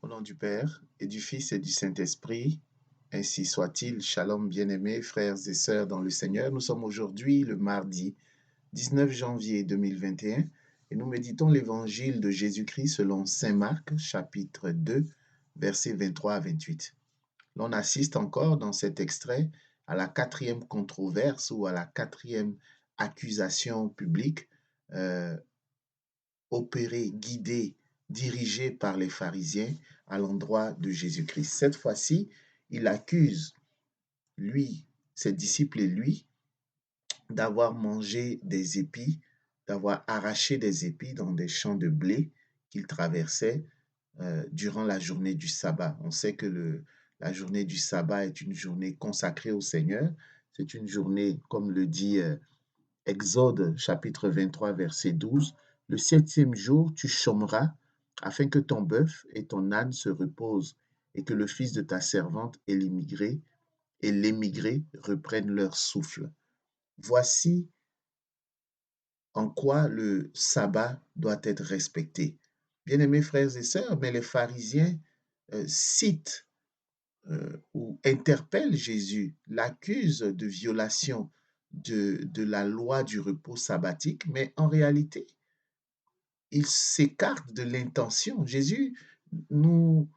Au nom du Père et du Fils et du Saint-Esprit, ainsi soit-il. Shalom, bien-aimés frères et sœurs dans le Seigneur. Nous sommes aujourd'hui le mardi 19 janvier 2021 et nous méditons l'évangile de Jésus-Christ selon saint Marc, chapitre 2, versets 23 à 28. L'on assiste encore dans cet extrait à la quatrième controverse ou à la quatrième accusation publique opérée, guidée, dirigée par les pharisiens à l'endroit de Jésus-Christ. Cette fois-ci, il accuse lui, ses disciples et lui, d'avoir mangé des épis, d'avoir arraché des épis dans des champs de blé qu'ils traversaient durant la journée du sabbat. On sait que la journée du sabbat est une journée consacrée au Seigneur. C'est une journée, comme le dit Exode chapitre 23, verset 12, « Le septième jour, tu chômeras, afin que ton bœuf et ton âne se reposent, et que le fils de ta servante et l'émigré reprennent leur souffle. » Voici en quoi le sabbat doit être respecté. Bien-aimés frères et sœurs, mais les pharisiens citent ou interpellent Jésus, l'accusent de violation de la loi du repos sabbatique, mais en réalité, ils s'écartent de l'intention. Jésus nous,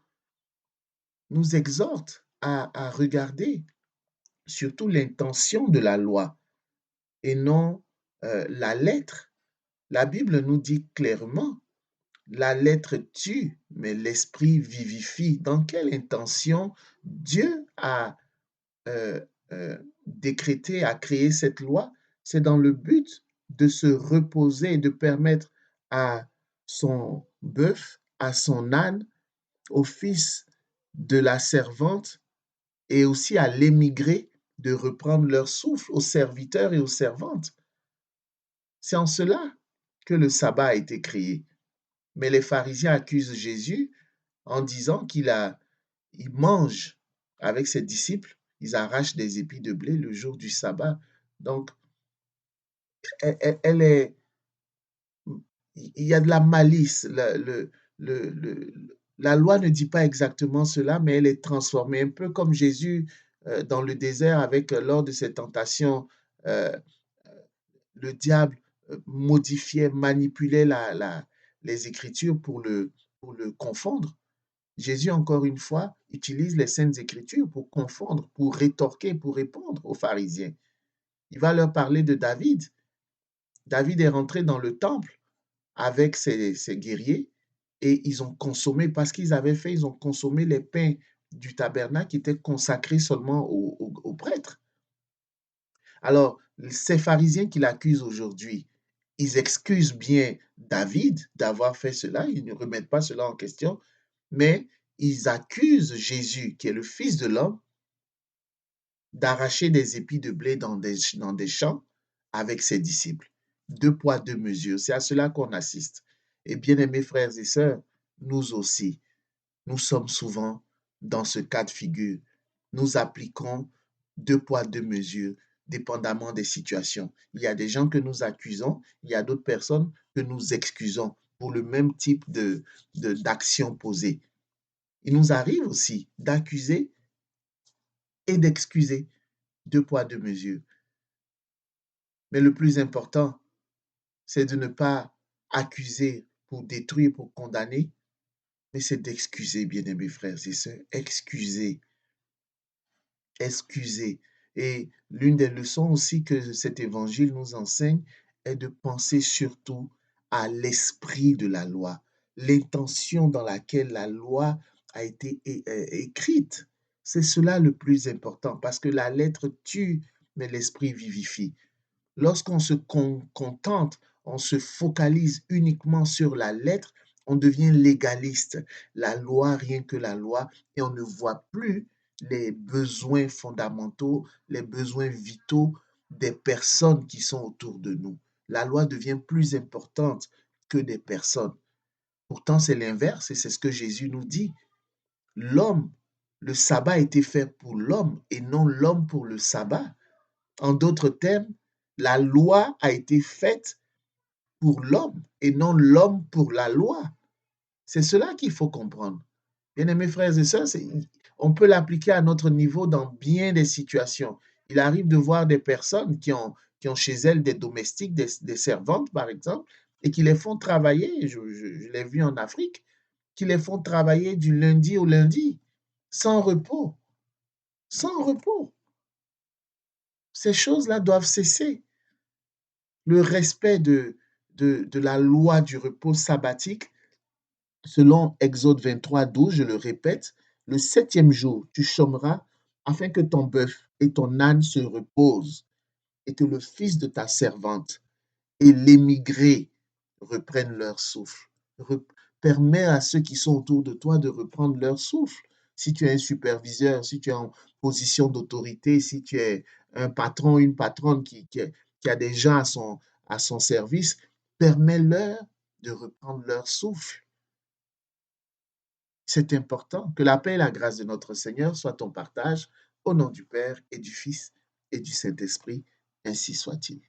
nous exhorte à regarder surtout l'intention de la loi et non la lettre. La Bible nous dit clairement, la lettre tue, mais l'esprit vivifie. Dans quelle intention Dieu a décrété, a créé cette loi? C'est dans le but de se reposer et de permettre à son bœuf, à son âne, au fils de la servante et aussi à l'émigré de reprendre leur souffle, aux serviteurs et aux servantes. C'est en cela que le sabbat a été créé. Mais les pharisiens accusent Jésus en disant qu'il mange avec ses disciples, ils arrachent des épis de blé le jour du sabbat. Donc, elle est, il y a de la malice. La loi ne dit pas exactement cela, mais elle est transformée, un peu comme Jésus dans le désert avec lors de ses tentations, euh, le diable modifiait, manipulait les Écritures pour le confondre. Jésus, encore une fois, utilise les Saintes Écritures pour confondre, pour rétorquer, pour répondre aux pharisiens. Il va leur parler de David. David est rentré dans le temple avec ses guerriers et ils ont consommé, parce qu'ils avaient fait, ils ont consommé les pains du tabernacle qui étaient consacrés seulement aux prêtres. Alors, ces pharisiens qui l'accusent aujourd'hui, ils excusent bien David d'avoir fait cela, ils ne remettent pas cela en question, mais ils accusent Jésus, qui est le Fils de l'homme, d'arracher des épis de blé dans des champs avec ses disciples. Deux poids, deux mesures, c'est à cela qu'on assiste. Et bien aimés frères et sœurs, nous aussi, nous sommes souvent dans ce cas de figure. Nous appliquons deux poids, deux mesures, dépendamment des situations. Il y a des gens que nous accusons, il y a d'autres personnes que nous excusons pour le même type d'action posée. Il nous arrive aussi d'accuser et d'excuser, deux poids, deux mesures. Mais le plus important, c'est de ne pas accuser pour détruire, pour condamner, mais c'est d'excuser, bien-aimés frères et sœurs, excuser, excuser. Et l'une des leçons aussi que cet évangile nous enseigne est de penser surtout à l'esprit de la loi, l'intention dans laquelle la loi a été écrite. C'est cela le plus important parce que la lettre tue, mais l'esprit vivifie. Lorsqu'on se contente, on se focalise uniquement sur la lettre, on devient légaliste. La loi, rien que la loi, et on ne voit plus les besoins fondamentaux, les besoins vitaux des personnes qui sont autour de nous. La loi devient plus importante que des personnes. Pourtant, c'est l'inverse et c'est ce que Jésus nous dit. L'homme, le sabbat a été fait pour l'homme et non l'homme pour le sabbat. En d'autres termes, la loi a été faite pour l'homme et non l'homme pour la loi. C'est cela qu'il faut comprendre. Bien-aimés frères et sœurs, on peut l'appliquer à notre niveau dans bien des situations. Il arrive de voir des personnes qui ont chez elles des domestiques, des servantes, par exemple, et qui les font travailler, je l'ai vu en Afrique, qui les font travailler du lundi au lundi, sans repos, sans repos. Ces choses-là doivent cesser. Le respect de la loi du repos sabbatique, selon Exode 23, 12, je le répète, le septième jour, tu chômeras afin que ton bœuf et ton âne se reposent et que le fils de ta servante et l'émigré reprennent leur souffle. Permets à ceux qui sont autour de toi de reprendre leur souffle. Si tu es un superviseur, si tu es en position d'autorité, si tu es un patron, une patronne qui a des gens à son service, permets-leur de reprendre leur souffle. C'est important. Que la paix et la grâce de notre Seigneur soient ton partage, au nom du Père et du Fils et du Saint-Esprit. Ainsi soit-il.